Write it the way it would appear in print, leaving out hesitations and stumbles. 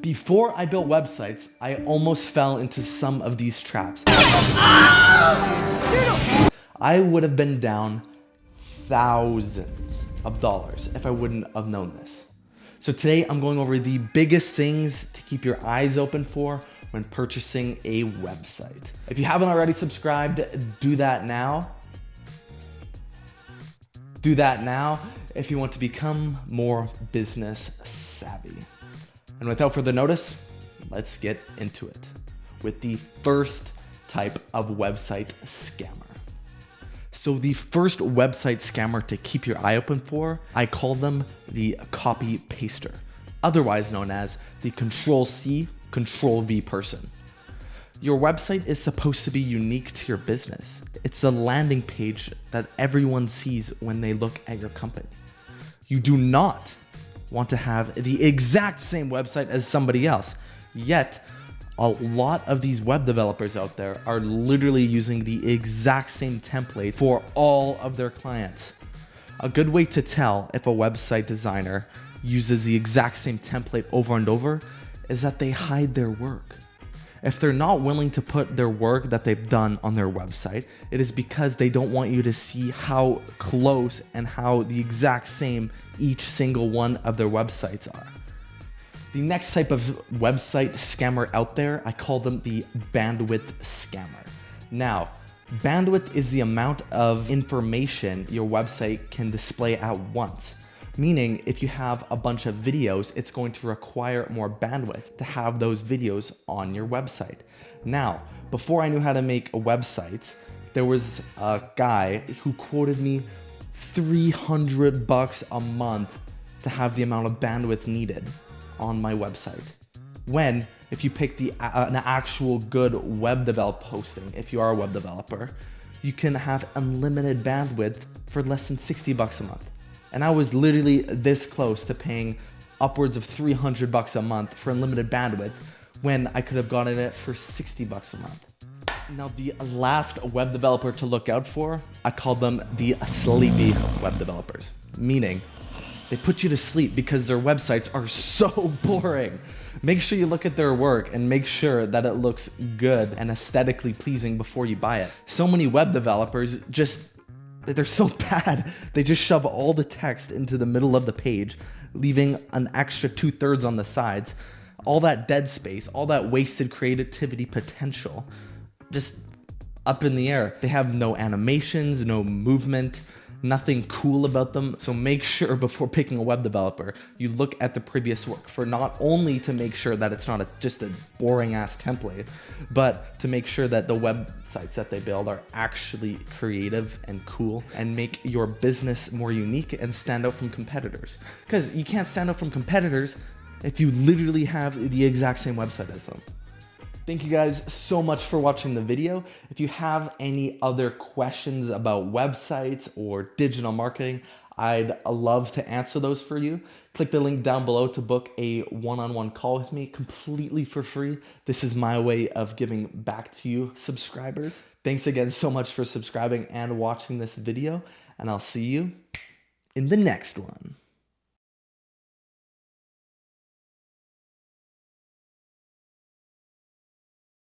Before I built websites, I almost fell into some of these traps. I would have been down thousands of dollars if I wouldn't have known this. So today I'm going over the biggest things to keep your eyes open for when purchasing a website. If you haven't already subscribed, do that now. Do that now if you want to become more business savvy. And without further notice, let's get into it with the first type of website scammer. So the first website scammer to keep your eye open for, I call them the copy paster, otherwise known as the Control-C, Control-V person. Your website is supposed to be unique to your business. It's the landing page that everyone sees when they look at your company. You do not want to have the exact same website as somebody else. Yet, a lot of these web developers out there are literally using the exact same template for all of their clients. A good way to tell if a website designer uses the exact same template over and over is that they hide their work. If they're not willing to put their work that they've done on their website, it is because they don't want you to see how close and how the exact same each single one of their websites are. The next type of website scammer out there, I call them the bandwidth scammer. Now, bandwidth is the amount of information your website can display at once. Meaning, if you have a bunch of videos, it's going to require more bandwidth to have those videos on your website. Now, before I knew how to make websites, there was a guy who quoted me $300 a month to have the amount of bandwidth needed on my website. When, if you pick an actual good web develop hosting, if you are a web developer, you can have unlimited bandwidth for less than $60 a month. And I was literally this close to paying upwards of $300 a month for unlimited bandwidth when I could have gotten it for $60 a month. Now, the last web developer to look out for, I call them the sleepy web developers, meaning they put you to sleep because their websites are so boring. Make sure you look at their work and make sure that it looks good and aesthetically pleasing before you buy it. So many web developers they're so bad. They just shove all the text into the middle of the page, leaving an extra 2/3 on the sides. All that dead space, all that wasted creativity potential, just up in the air. They have no animations, no movement, nothing cool about them. So make sure before picking a web developer, you look at the previous work for not only to make sure that it's not just a boring ass template, but to make sure that the websites that they build are actually creative and cool and make your business more unique and stand out from competitors. Because you can't stand out from competitors if you literally have the exact same website as them. Thank you guys so much for watching the video. If you have any other questions about websites or digital marketing, I'd love to answer those for you. Click the link down below to book a one-on-one call with me completely for free. This is my way of giving back to you subscribers. Thanks again so much for subscribing and watching this video, and I'll see you in the next one.